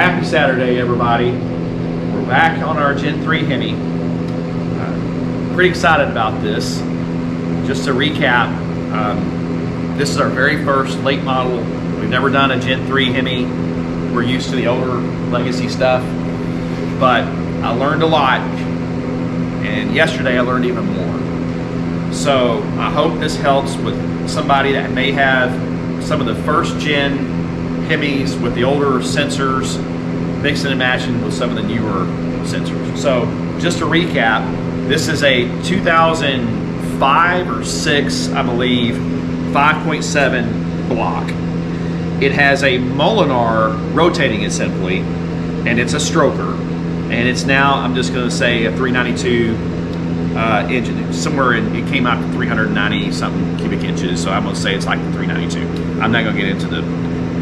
happy Saturday, everybody. We're back on our Gen 3 Hemi. Pretty excited about this. Just to recap, this is our very first late model. We've never done a Gen 3 Hemi. We're used to the older legacy stuff, but I learned a lot, and yesterday I learned even more. So I hope this helps with somebody that may have some of the first gen Hemis with the older sensors, mixing and matching with some of the newer sensors. So just to recap, this is a 2005 or 6, I believe, 5.7 block. It has a Molinar rotating assembly, and it's a stroker. And it's now, I'm just gonna say, a 392 engine. Somewhere it came out to 390 something cubic inches, so I'm gonna say it's like the 392. I'm not gonna get into the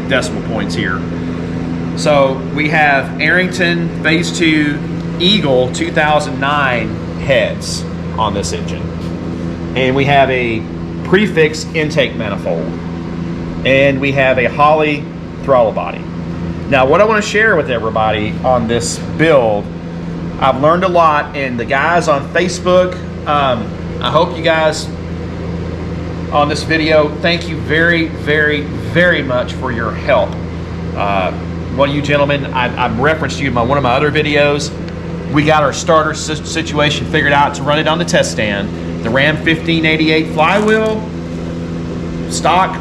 decimal points here. So we have Arrington Phase 2 Eagle 2009 heads on this engine. And we have a prefix intake manifold. And we have a Holley throttle body. Now what I want to share with everybody on this build, I've learned a lot, and the guys on Facebook, I hope you guys on this video, thank you very, very, very much for your help. One of you gentlemen, I've referenced you in one of my other videos. We got our starter situation figured out to run it on the test stand. The Ram 1588 flywheel, stock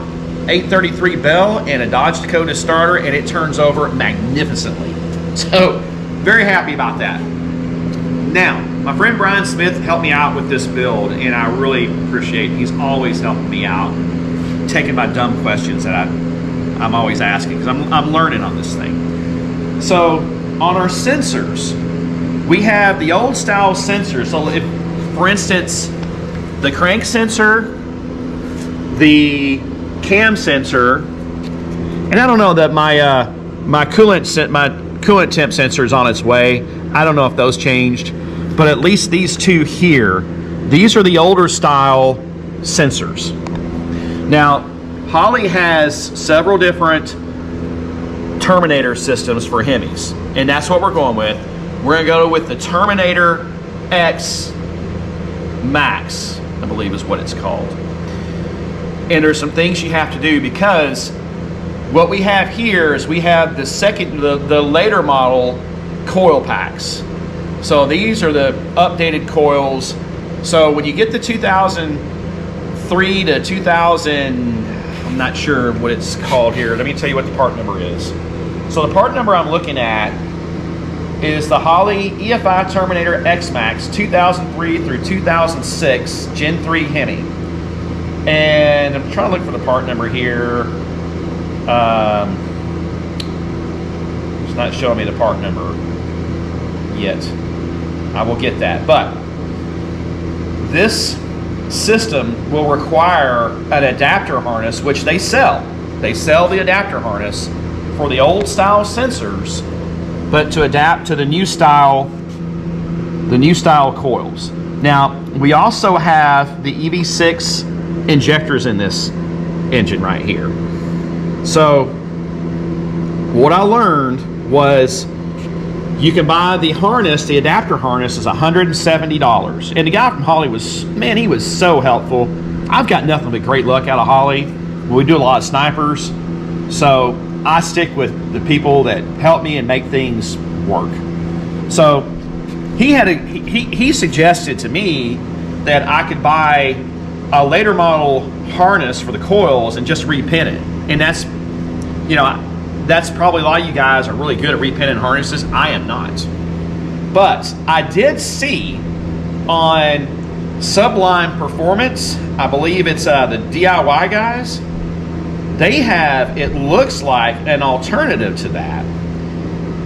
833 bell, and a Dodge Dakota starter, and it turns over magnificently. So very happy about that. Now, my friend Brian Smith helped me out with this build, and I really appreciate it. He's always helping me out, taking my dumb questions that I'm always asking, because I'm learning on this thing. So on our sensors, we have the old style sensors. So if, for instance, the crank sensor, the cam sensor, and I don't know that my coolant temp sensor is on its way. I don't know if those changed, but at least these two here, these are the older style sensors. Now, Holley has several different Terminator systems for Hemis, and that's what we're going with. We're gonna go with the Terminator X Max, I believe is what it's called. And there's some things you have to do, because what we have here is we have the later model coil packs. So these are the updated coils. So when you get the 2003 to 2000, I'm not sure what it's called here. Let me tell you what the part number is. So the part number I'm looking at is the Holley EFI Terminator X Max 2003 through 2006 Gen 3 Hemi. And I'm trying to look for the part number here. It's not showing me the part number yet. I will get that. But this system will require an adapter harness, which they sell. They sell the adapter harness for the old style sensors, but to adapt to the new style coils. Now, we also have the EV6 injectors in this engine right here. So what I learned was you can buy the harness, the adapter harness is $170. And the guy from Holley was, man, he was so helpful. I've got nothing but great luck out of Holley. We do a lot of snipers, so I stick with the people that help me and make things work. So he suggested to me that I could buy a later model harness for the coils and just repin it. And that's, you know, that's probably a lot of you guys are really good at repinning harnesses. I am not. But I did see on Sublime Performance, I believe it's the DIY guys, they have, it looks like, an alternative to that.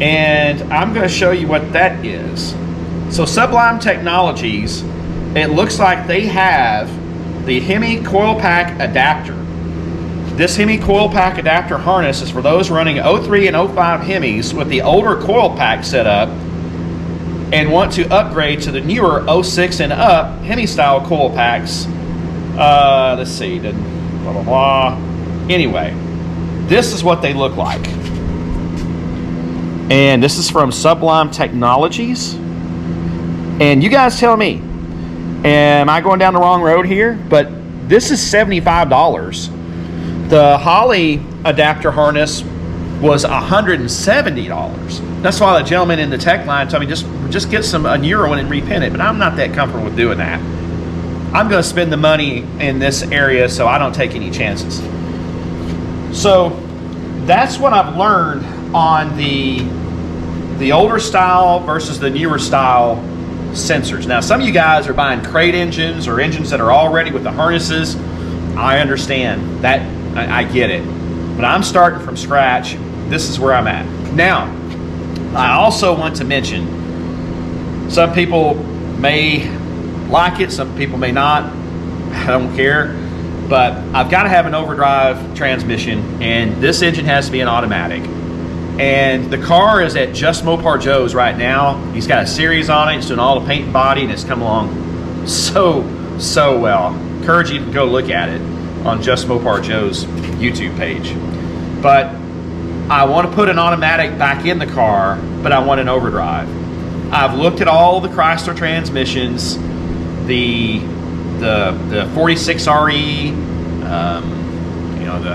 And I'm going to show you what that is. So Sublime Technologies, it looks like they have the Hemi coil pack adapter. This Hemi coil pack adapter harness is for those running 03 and 05 Hemis with the older coil pack setup and want to upgrade to the newer 06 and up Hemi style coil packs. Let's see, blah, blah, blah. Anyway, this is what they look like. And this is from Sublime Technologies. And you guys tell me, am I going down the wrong road here? But this is $75. The Holley adapter harness was $170. That's why the gentleman in the tech line told me just get a newer one and repin it. But I'm not that comfortable with doing that. I'm going to spend the money in this area, so I don't take any chances. So that's what I've learned on the older style versus the newer style sensors. Now, some of you guys are buying crate engines or engines that are already with the harnesses. I understand that. I get it. But I'm starting from scratch. This is where I'm at. Now, I also want to mention, some people may like it, some people may not. I don't care. But I've got to have an overdrive transmission, and this engine has to be an automatic. And the car is at Just Mopar Joe's right now. He's got a series on it. He's doing all the paint and body, and it's come along so well. Encourage you to go look at it on Just Mopar Joe's YouTube page. But I want to put an automatic back in the car, but I want an overdrive. I've looked at all the Chrysler transmissions, the 46RE, I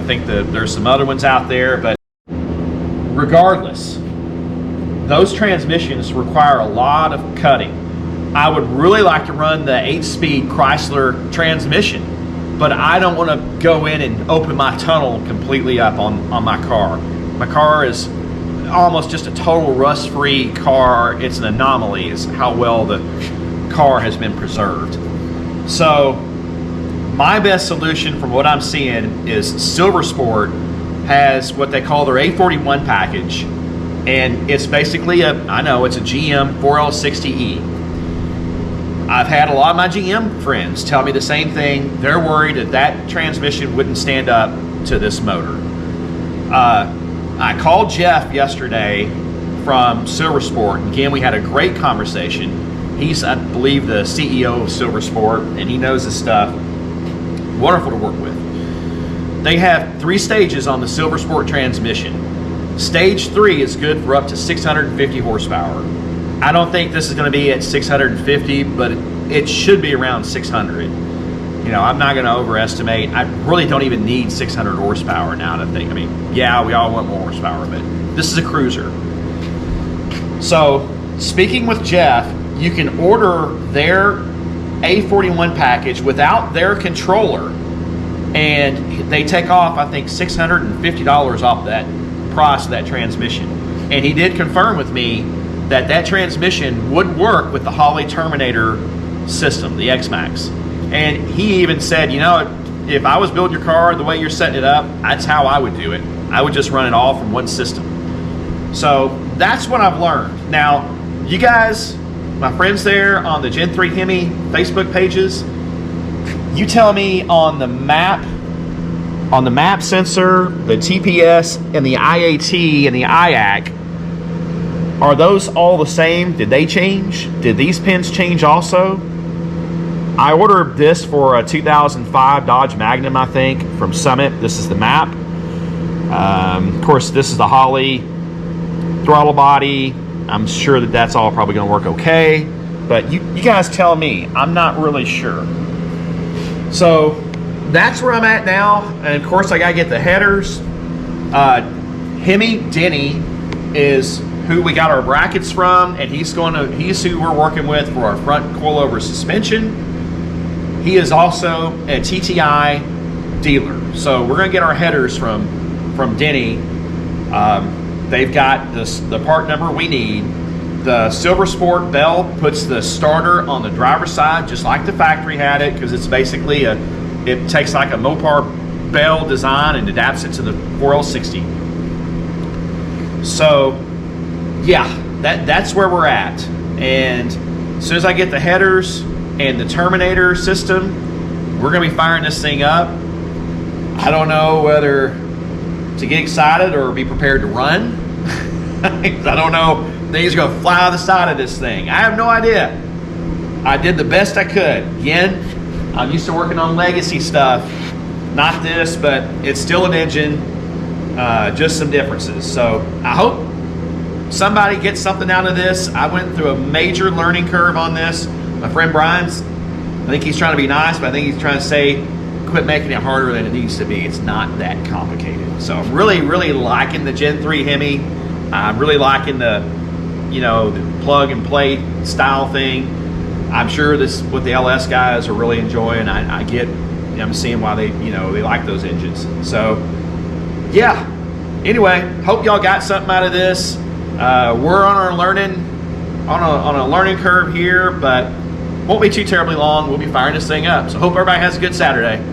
think there's some other ones out there, but regardless, those transmissions require a lot of cutting. I would really like to run the 8-speed Chrysler transmission, but I don't want to go in and open my tunnel completely up on my car. My car is almost just a total rust-free car. It's an anomaly is how well the car has been preserved. So my best solution from what I'm seeing is Silver Sport has what they call their A41 package, and it's basically I know it's a GM 4L60E. I've had a lot of my GM friends tell me the same thing. They're worried that transmission wouldn't stand up to this motor. I called Jeff yesterday from Silver Sport. Again, we had a great conversation. He's, I believe, the CEO of Silver Sport, and he knows his stuff. Wonderful to work with. They have 3 stages on the Silver Sport transmission. Stage 3 is good for up to 650 horsepower. I don't think this is going to be at 650, but it should be around 600. I'm not going to overestimate. I really don't even need 600 horsepower now to think. I mean, yeah, we all want more horsepower, but this is a cruiser. So, speaking with Jeff, you can order their A41 package without their controller, and they take off, I think, $650 off that price of that transmission. And he did confirm with me that transmission would work with the Holley Terminator system, the X-Max. And he even said, if I was building your car the way you're setting it up, that's how I would do it. I would just run it all from one system. So that's what I've learned. Now, you guys, my friends there on the G3 Hemi Facebook pages, you tell me on the map sensor, the TPS, and the IAT and the IAC, are those all the same? Did they change? Did these pins change also? I ordered this for a 2005 Dodge Magnum, I think, from Summit. This is the map. Of course, this is the Holley throttle body. I'm sure that's all probably going to work okay. But you guys tell me. I'm not really sure. So that's where I'm at now. And of course, I got to get the headers. Hemi Denny is who we got our brackets from, and he's who we're working with for our front coilover suspension. He is also a TTI dealer, so we're going to get our headers from Denny. They've got the part number we need. The Silver Sport bell puts the starter on the driver's side, just like the factory had it, because it's basically it takes like a Mopar bell design and adapts it to the 4L60. So yeah, that's where we're at. And as soon as I get the headers and the Terminator system, we're going to be firing this thing up. I don't know whether to get excited or be prepared to run. I don't know. Things are going to fly on the side of this thing. I have no idea. I did the best I could. Again, I'm used to working on legacy stuff. Not this, but it's still an engine. Just some differences. So I hope somebody gets something out of this. I went through a major learning curve on this. My friend Brian's, I think he's trying to be nice, but I think he's trying to say, quit making it harder than it needs to be. It's not that complicated. So I'm really, really liking the Gen 3 Hemi. I'm really liking the, the plug and play style thing. I'm sure this what the LS guys are really enjoying. I'm seeing why they like those engines. So yeah. Anyway, hope y'all got something out of this. We're on a learning curve here, but won't be too terribly long. We'll be firing this thing up. So hope everybody has a good Saturday.